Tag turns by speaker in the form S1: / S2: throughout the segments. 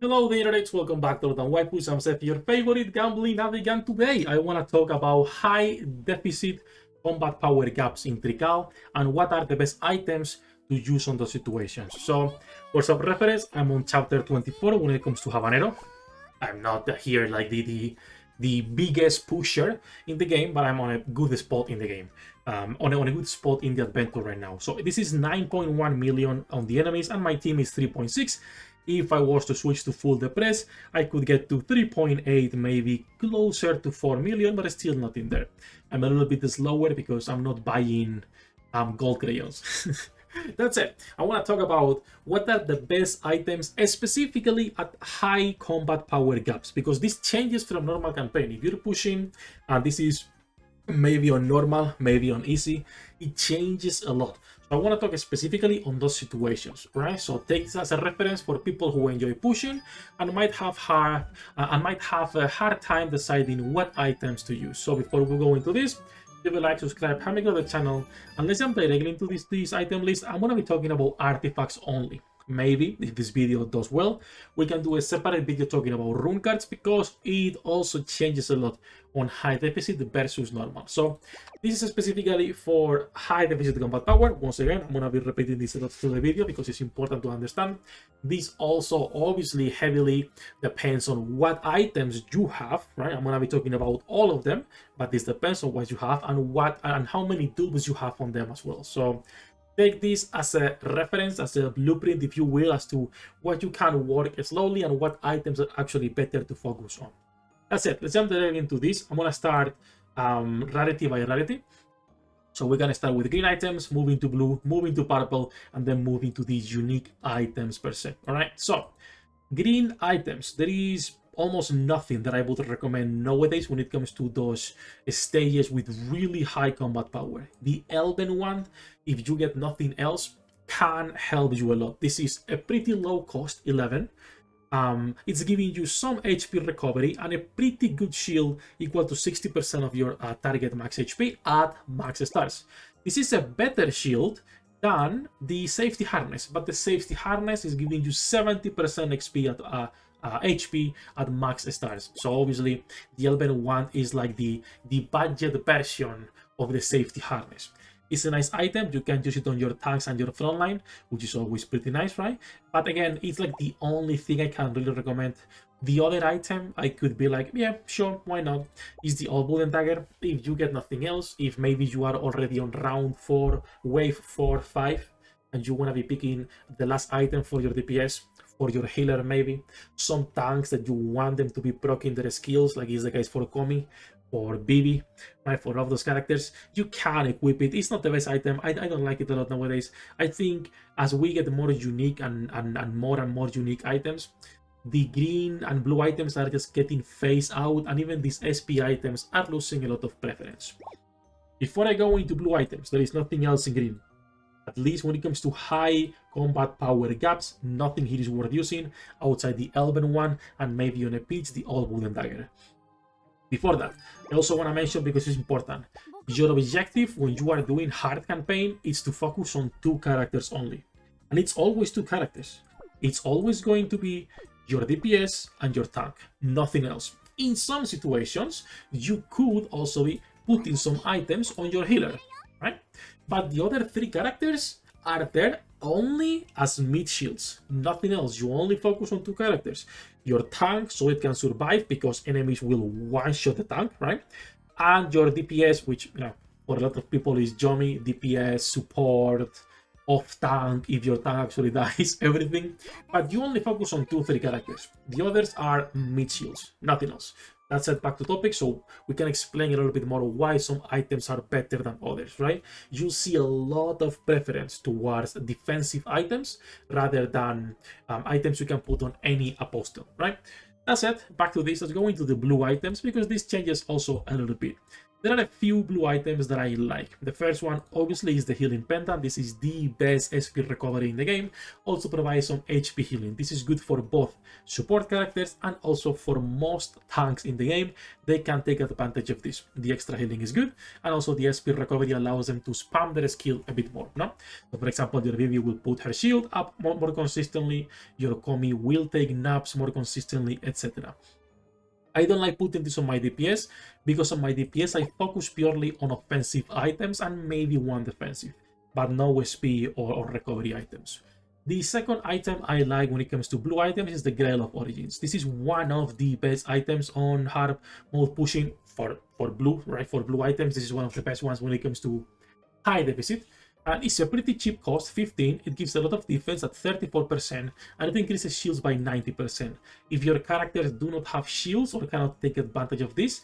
S1: Hello the internet, welcome back to Waifus. I'm Sefhi, your favorite gambling navigant. Today I want to talk about high deficit combat power gaps in Trical and what are the best items to use on those situations. So for some reference, I'm on chapter 24 when it comes to Habanero. I'm not here like the biggest pusher in the game, but I'm on a good spot in the game. On a good spot in the adventure right now. So this is 9.1 million on the enemies and my team is 3.6. If I was to switch to full depress, I could get to 3.8, maybe closer to 4 million, but still not in there. I'm a little bit slower because I'm not buying gold crayons. That's it. I want to talk about what are the best items, specifically at high combat power gaps, because this changes from normal campaign. If you're pushing, and this is maybe on normal, maybe on easy, it changes a lot. So I want to talk specifically on those situations, right? So take this as a reference for people who enjoy pushing and might have a hard time deciding what items to use. So before we go into this, leave a like, subscribe, help me grow the channel, and let's jump directly into this item list. I'm gonna be talking about artifacts only. Maybe if this video does well, we can do a separate video talking about rune cards because it also changes a lot on high deficit versus normal. So this is specifically for high deficit combat power. Once again, I'm gonna be repeating this a lot through the video because it's important to understand. This also obviously heavily depends on what items you have, right? I'm gonna be talking about all of them, but this depends on what you have and how many tools you have on them as well. So take this as a reference, as a blueprint, if you will, as to what you can work slowly and what items are actually better to focus on. That's it. Let's jump directly into this. I'm going to start rarity by rarity. So we're going to start with green items, moving to blue, moving to purple, and then moving to these unique items per se. All right. So green items, there is almost nothing that I would recommend nowadays when it comes to those stages with really high combat power. The Elven one, if you get nothing else, can help you a lot. This is a pretty low cost 11. It's giving you some HP recovery and a pretty good shield equal to 60% of your target max HP at max stars. This is a better shield than the safety harness, but the safety harness is giving you 70% XP at HP at max stars. So obviously the Elven one is like the budget version of the safety harness. It's a nice item. You can use it on your tanks and your frontline, which is always pretty nice, right? But again, it's like the only thing I can really recommend. The other item I could be like, yeah, sure, why not, is the All Wooden Dagger. If you get nothing else, if maybe you are already on round 4, wave 4, 5, and you want to be picking the last item for your DPS, for your healer maybe, some tanks that you want them to be proccing their skills, like is the case for Komi or Bibi, right? For all of those characters, you can equip it. It's not the best item. I don't like it a lot nowadays. I think as we get more unique and more unique items, the green and blue items are just getting phased out, and even these SP items are losing a lot of preference. Before I go into blue items, there is nothing else in green. At least when it comes to high combat power gaps, nothing here is worth using outside the Elven one and maybe on a pitch, the All Wooden Dagger. Before that, I also want to mention, because it's important, your objective when you are doing hard campaign is to focus on 2 characters only. And it's always 2 characters. It's always going to be your DPS and your tank, nothing else. In some situations, you could also be putting some items on your healer, right? But the other 3 characters are there only as mid shields, nothing else. You only focus on 2 characters. Your tank, so it can survive because enemies will one-shot the tank, right? And your DPS, which, you know, for a lot of people is Yomi, DPS, support, off tank, if your tank actually dies, everything. But you only focus on 2-3 characters. The others are mid shields, nothing else. That's it, back to topic, so we can explain a little bit more why some items are better than others, right? You'll see a lot of preference towards defensive items rather than items you can put on any apostle, right? That's it, back to this. Let's go into the blue items because this changes also a little bit. There are a few blue items that I like. The first one obviously is the healing pendant. This is the best SP recovery in the game. Also provides some HP healing. This is good for both support characters and also for most tanks in the game. They can take advantage of this. The extra healing is good, and also the SP recovery allows them to spam their skill a bit more. No? So for example, your Vivi will put her shield up more consistently, your Komi will take naps more consistently, etc. I don't like putting this on my DPS because on my DPS I focus purely on offensive items and maybe one defensive, but no SP or recovery items. The second item I like when it comes to blue items is the Grail of Origins. This is one of the best items on hard mode pushing for blue, right? For blue items, this is one of the best ones when it comes to high deficit. And it's a pretty cheap cost, 15. It gives a lot of defense at 34%, and it increases shields by 90%. If your characters do not have shields or cannot take advantage of this,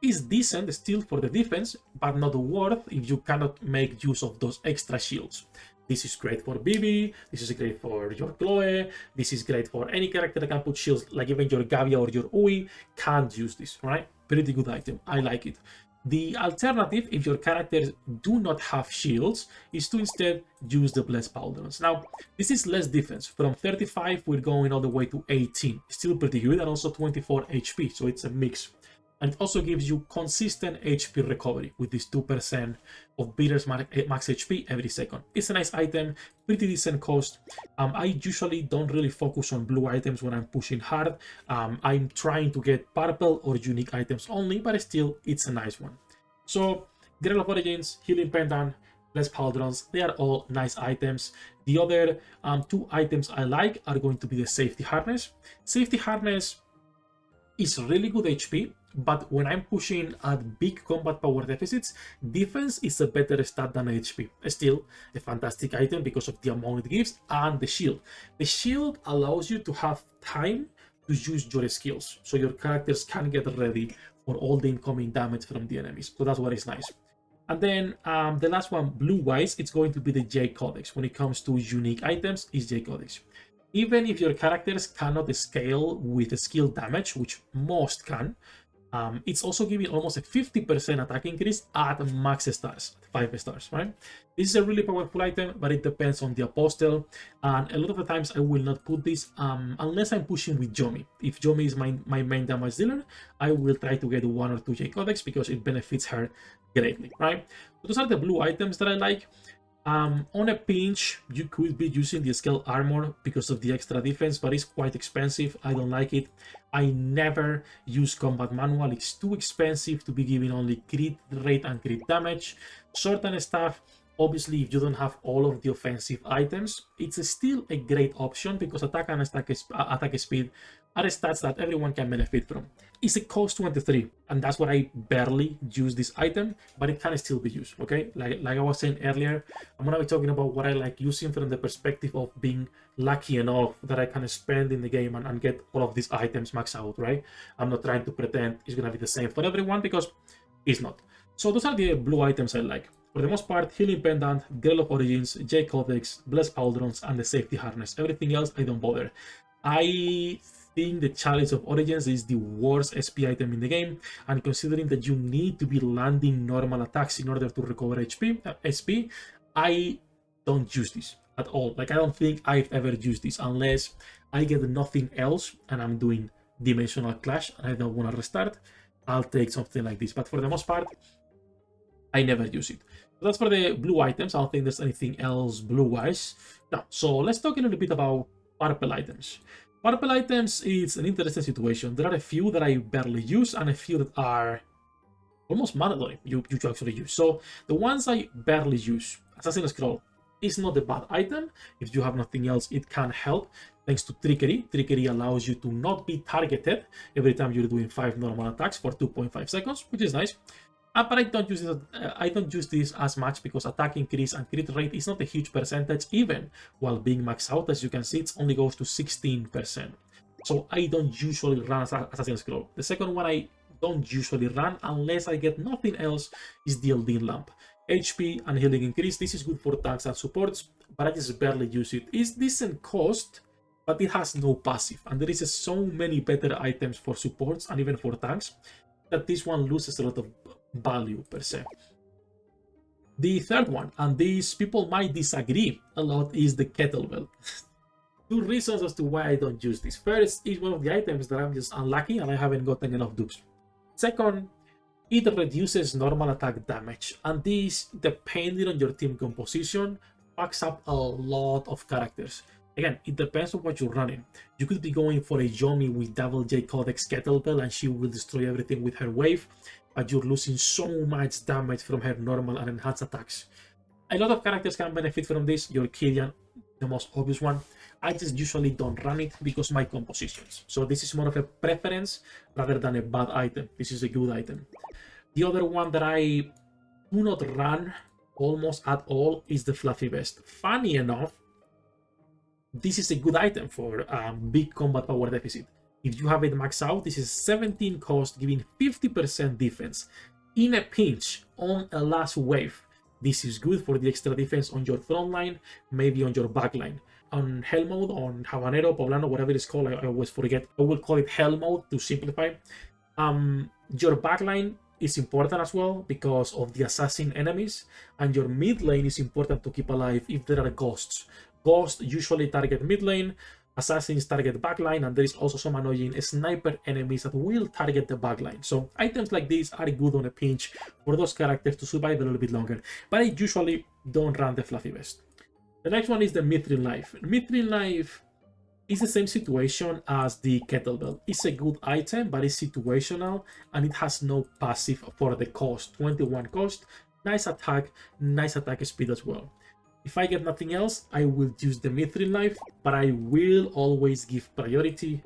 S1: it's decent still for the defense, but not worth if you cannot make use of those extra shields. This is great for Bibi, this is great for your Chloe, this is great for any character that can put shields, like even your Gavia or your Ui can't use this, right? Pretty good item, I like it. The alternative, if your characters do not have shields, is to instead use the Blessed Pauldrons. Now, this is less defense. From 35, we're going all the way to 18. Still pretty good, and also 24 HP, so it's a mix. And it also gives you consistent HP recovery with this 2% of beaters max HP every second. It's a nice item, pretty decent cost. I usually don't really focus on blue items when I'm pushing hard. I'm trying to get purple or unique items only, but still, it's a nice one. So, Grail of Origins, Healing Pendant, Blessed Pauldrons, they are all nice items. The other two items I like are going to be the Safety Harness. Safety Harness is really good HP, but when I'm pushing at big combat power deficits, defense is a better stat than HP. Still a fantastic item because of the amount it gives, and the shield. The shield allows you to have time to use your skills, so your characters can get ready for all the incoming damage from the enemies. So that's what is nice. And then the last one, blue-wise, it's going to be the J Codex. When it comes to unique items, is J Codex. Even if your characters cannot scale with skill damage, which most can, it's also giving almost a 50% attack increase at max stars, 5 stars, right? This is a really powerful item, but it depends on the apostle, and a lot of the times I will not put this unless I'm pushing with Yomi. If Yomi is my main damage dealer, I will try to get 1 or 2 J Codex because it benefits her greatly, right? So those are the blue items that I like. On a pinch, you could be using the scale armor because of the extra defense, but it's quite expensive. I don't like it. I never use combat manual. It's too expensive to be giving only crit rate and crit damage. Sword and staff, obviously, if you don't have all of the offensive items, it's still a great option because attack and attack speed are stats that everyone can benefit from. It's a cost 23, and that's what I barely use this item, but it can still be used, okay? Like I was saying earlier, I'm gonna be talking about what I like using from the perspective of being lucky enough that I can spend in the game and get all of these items maxed out, right? I'm not trying to pretend it's gonna be the same for everyone because it's not. So those are the blue items I like. For the most part, Healing Pendant, Grail of Origins, J Codex, Blessed Pauldrons, and the Safety Harness. Everything else, I don't bother. I think the Chalice of Origins is the worst SP item in the game, and considering that you need to be landing normal attacks in order to recover SP, I don't use this at all. Like, I don't think I've ever used this unless I get nothing else and I'm doing Dimensional Clash and I don't want to restart. I'll take something like this, but for the most part, I never use it. So that's for the blue items. I don't think there's anything else blue-wise. No. So let's talk a little bit about purple items. Purple items is an interesting situation. There are a few that I barely use and a few that are almost mandatory you actually use. So the ones I barely use, Assassin's Scroll is not a bad item. If you have nothing else, it can help thanks to Trickery. Trickery allows you to not be targeted every time you're doing 5 normal attacks for 2.5 seconds, which is nice. But I don't use this as much because attack increase and crit rate is not a huge percentage, even while being maxed out. As you can see, it only goes to 16%. So I don't usually run Assassin's Scroll. The second one I don't usually run unless I get nothing else is the Eldin Lamp. HP and healing increase. This is good for tanks and supports, but I just barely use it. It's decent cost, but it has no passive, and there is so many better items for supports and even for tanks. that this one loses a lot of value per se. The third one, and these people might disagree a lot, is the kettlebell. Two reasons as to why I don't use this. First, is one of the items that I'm just unlucky and I haven't gotten enough dupes. Second, it reduces normal attack damage, and this, depending on your team composition, fucks up a lot of characters. Again, it depends on what you're running. You could be going for a Yomi with Double J Codex Kettlebell and she will destroy everything with her wave, but you're losing so much damage from her normal and enhanced attacks. A lot of characters can benefit from this. Your Killian, the most obvious one. I just usually don't run it because my compositions. So this is more of a preference rather than a bad item. This is a good item. The other one that I do not run almost at all is the Fluffy Vest. Funny enough, this is a good item for big combat power deficit. If you have it maxed out, this is 17 cost, giving 50% defense in a pinch on a last wave. This is good for the extra defense on your front line, maybe on your back line. On Hell mode, on Habanero, Poblano, whatever it's called, I always forget. I will call it Hell mode to simplify. Your backline is important as well because of the assassin enemies, and your mid lane is important to keep alive if there are ghosts. Ghosts usually target mid lane, assassins target backline, and there is also some annoying sniper enemies that will target the backline. So items like these are good on a pinch for those characters to survive a little bit longer, but I usually don't run the Fluffy Vest. The next one is the Mithril Knife. Mithril Knife is the same situation as the Kettlebell. It's a good item, but it's situational, and it has no passive for the cost. 21 cost, nice attack speed as well. If I get nothing else, I will use the Mithril Knife, but I will always give priority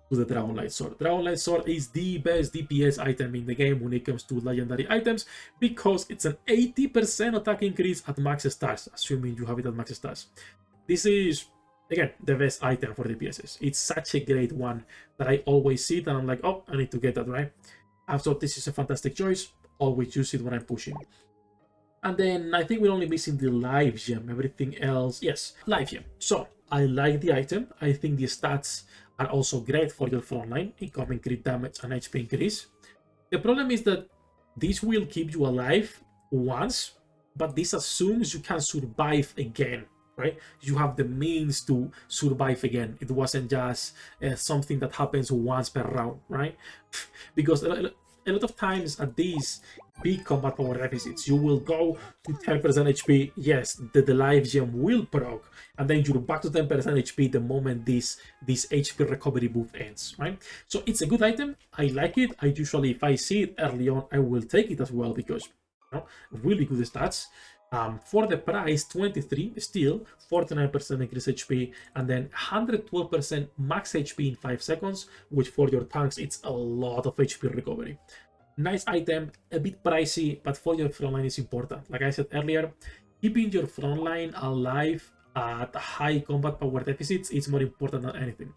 S1: to the Dragonlight Sword. Dragonlight Sword is the best DPS item in the game when it comes to legendary items, because it's an 80% attack increase at max stars, assuming you have it at max stars. This is, again, the best item for DPSs. It's such a great one that I always see it and I'm like, oh, I need to get that, right? So this is a fantastic choice. Always use it when I'm pushing. And then I think we're only missing the live gem. Everything else, yes, live gem. So I like the item. I think the stats are also great for your frontline, incoming crit damage and HP increase. The problem is that this will keep you alive once, but this assumes you can survive again, right? You have the means to survive again. It wasn't just something that happens once per round, right? Because a lot of times at these big combat power deficits, you will go to 10% HP. Yes, the live gem will proc, and then you're back to 10% HP the moment this HP recovery buff ends, right? So it's a good item. I like it. I usually, if I see it early on, I will take it as well because, you know, really good stats. For the price, 23 still, 49% increase HP, and then 112% max HP in 5 seconds, which for your tanks, it's a lot of HP recovery. Nice item, a bit pricey, but for your frontline is important. Like I said earlier, keeping your frontline alive at high combat power deficits is more important than anything.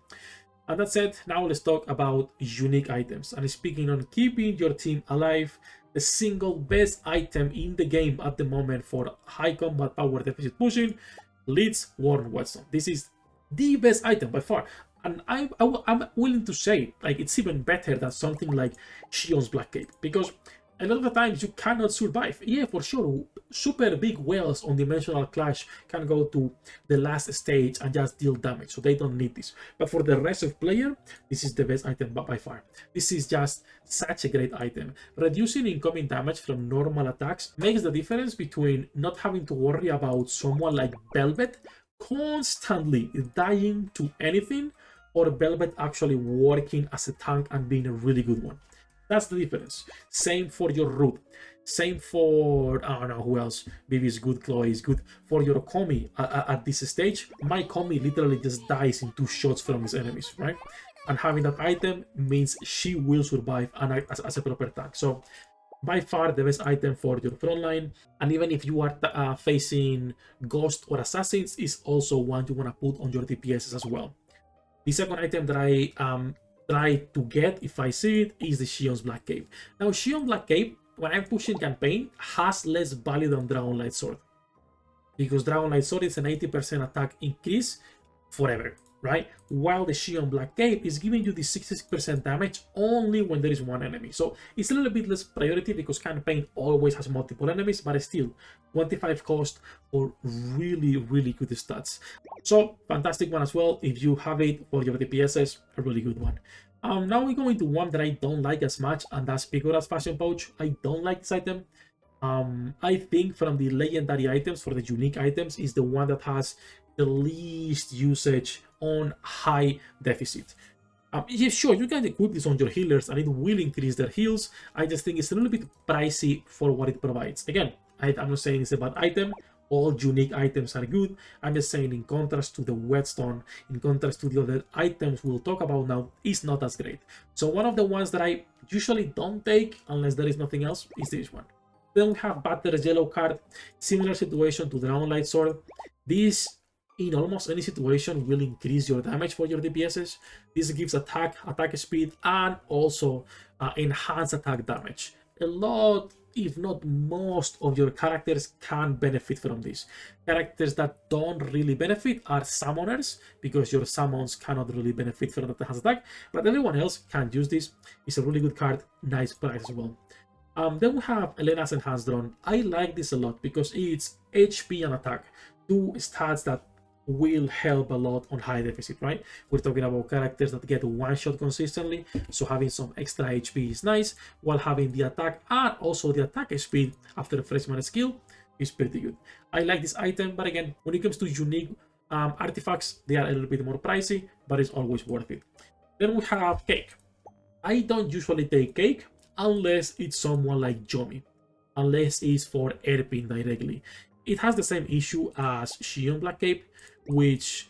S1: And that said, now let's talk about unique items. And speaking on keeping your team alive, the single best item in the game at the moment for high combat power deficit pushing, Leeds Worn Whetstone. This is the best item by far. And I'm willing to say, like, it's even better than something like Shion's Black Cape, because a lot of the times you cannot survive. Yeah, for sure, super big whales on Dimensional Clash can go to the last stage and just deal damage, so they don't need this. But for the rest of player, this is the best item by far. This is just such a great item. Reducing incoming damage from normal attacks makes the difference between not having to worry about someone like Velvet constantly dying to anything, or Velvet actually working as a tank and being a really good one. That's the difference. Same for your Root. Same for, I don't know who else. Vivi is good, Chloe is good. For your Komi, at this stage, my Komi literally just dies in 2 shots from his enemies, right? And having that item means she will survive and act as a proper tank. So by far the best item for your frontline. And even if you are facing Ghost or Assassins, is also one you want to put on your DPSs as well. The second item that I try to get, if I see it, is the Shion's Black Cape. Now, Shion Black Cape, when I'm pushing campaign, has less value than Dragonlight Sword, because Dragonlight Sword is an 80% attack increase forever, right? While the Xion Black Cape is giving you the 66% damage only when there is one enemy. So it's a little bit less priority because campaign always has multiple enemies, but still 25 cost for really, really good stats. So fantastic one as well. If you have it for your DPSs, a really good one. Now we go into one that I don't like as much, and that's Picora's Fashion Pouch. I don't like this item. I think from the legendary items, for the unique items, is the one that has the least usage on high deficit. Yeah, sure, you can equip this on your healers and it will increase their heals. I just think it's a little bit pricey for what it provides. Again, I'm not saying it's a bad item. All unique items are good. I'm just saying, in contrast to the Whetstone, in contrast to the other items we'll talk about now, it's not as great. So one of the ones that I usually don't take unless there is nothing else is this one. Then we have Butler's yellow card. Similar situation to Dragon Light Sword. This, in almost any situation, will increase your damage for your DPSs. This gives attack speed, and also enhance attack damage. A lot, if not most, of your characters can benefit from this. Characters that don't really benefit are summoners, because your summons cannot really benefit from that enhanced attack, but everyone else can use this. It's a really good card, nice price as well. Then we have Elena's Enhanced Drone. I like this a lot because it's HP and attack, two stats that will help a lot on high deficit, right? We're talking about characters that get one shot consistently, so having some extra HP is nice, while having the attack and also the attack speed after a freshman skill is pretty good. I like this item, but again, when it comes to unique artifacts, they are a little bit more pricey, but it's always worth it. Then we have Cake. I don't usually take Cake unless it's someone like Yomi, unless it's for Erpin directly. It has the same issue as Xion Black Cape, which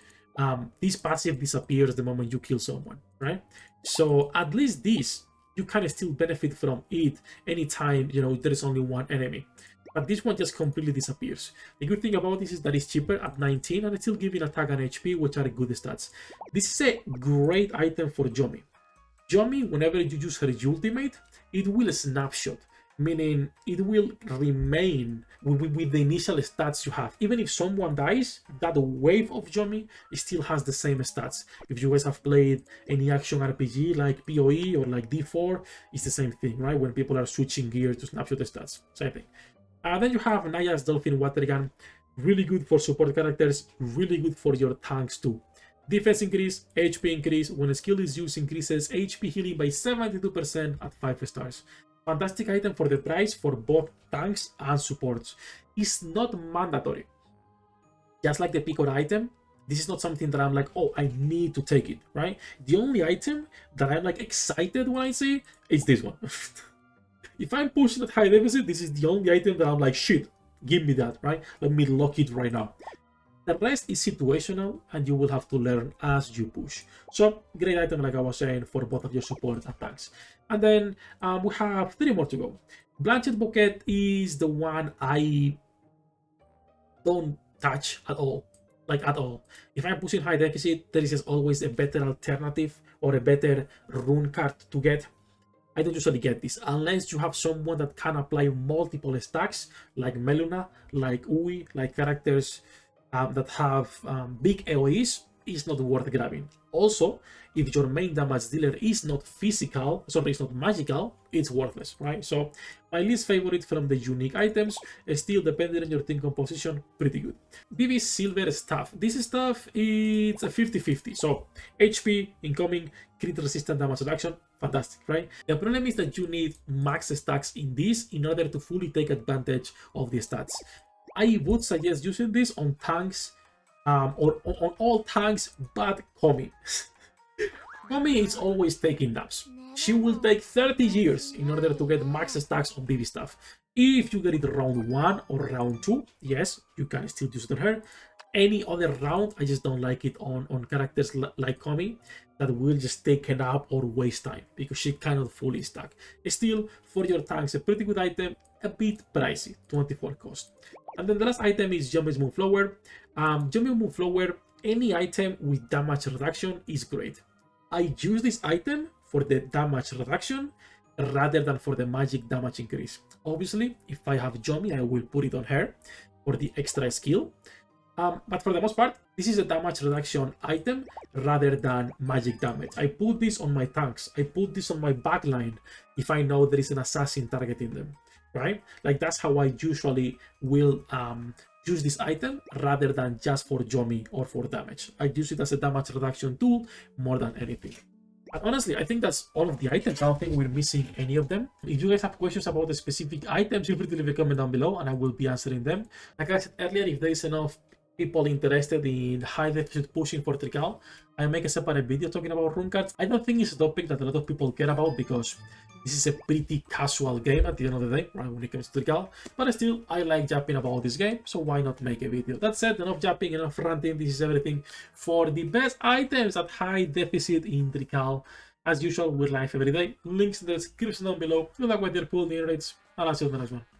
S1: this passive disappears the moment you kill someone, right? So at least this, you can still benefit from it anytime, you know, there is only one enemy. But this one just completely disappears. The good thing about this is that it's cheaper at 19 and it's still giving attack and HP, which are good stats. This is a great item for Yomi. Yomi, whenever you use her ultimate, it will snapshot, meaning it will remain with the initial stats you have. Even if someone dies, that wave of Yomi still has the same stats. If you guys have played any action RPG like PoE or like D4, it's the same thing, right? When people are switching gear to snapshot the stats, same thing. Then you have Naya's Dolphin Water Gun, really good for support characters, really good for your tanks too. Defense increase, HP increase, when a skill is used increases HP healing by 72% at 5 stars. Fantastic item for the price for both tanks and supports. It's not mandatory. Just like the Picor item, this is not something that I'm like, oh, I need to take it, right? The only item that I'm like excited when I see is this one. If I'm pushing at high deficit, this is the only item that I'm like, shit, give me that, right? Let me lock it right now. The rest is situational, and you will have to learn as you push. So, great item, like I was saying, for both of your support and tanks. And then we have 3 more to go. Blanchet Bouquet is the one I don't touch at all. Like, at all. If I'm pushing high deficit, there is always a better alternative or a better rune card to get. I don't usually get this unless you have someone that can apply multiple stacks, like Meluna, like Ui, like characters that have big AoEs. Is not worth grabbing. Also, if your main damage dealer is not physical, sorry, it's not magical, it's worthless, right? So my least favorite from the unique items is still, depending on your team composition, pretty good. Vivi Silver Staff. This stuff is a 50-50. So HP, incoming, crit resistant damage reduction, fantastic, right? The problem is that you need max stacks in this in order to fully take advantage of the stats. I would suggest using this on tanks, or on all tanks but Komi. Komi is always taking naps. She will take 30 years in order to get max stacks on Vivi stuff. If you get it round 1 or round 2, yes, you can still use it on her. Any other round, I just don't like it on characters like Komi that will just take a nap or waste time because she cannot fully stack. Still, for your tanks, a pretty good item, a bit pricey, 24 cost. And then the last item is Yomi's Moonflower. Yomi's Moonflower, any item with damage reduction is great. I use this item for the damage reduction rather than for the magic damage increase. Obviously, if I have Yomi, I will put it on her for the extra skill. But for the most part, this is a damage reduction item rather than magic damage. I put this on my tanks. I put this on my backline if I know there is an assassin targeting them, right? Like that's how I usually will use this item rather than just for Yomi or for damage. I use it as a damage reduction tool more than anything. But honestly, I think that's all of the items. I don't think we're missing any of them. If you guys have questions about the specific items, feel free to leave a comment down below and I will be answering them. Like I said earlier, if there is enough people interested in high deficit pushing for Trical, I make a separate video talking about rune cards. I don't think it's a topic that a lot of people care about because this is a pretty casual game at the end of the day, right, when it comes to Trical. But still, I like yapping about this game, so why not make a video? That said, enough yapping, enough ranting. This is everything for the best items at high deficit in Trical. As usual, we're live every day. Links in the description down below. Good luck with your pool, near rates, and I'll see you in the next one.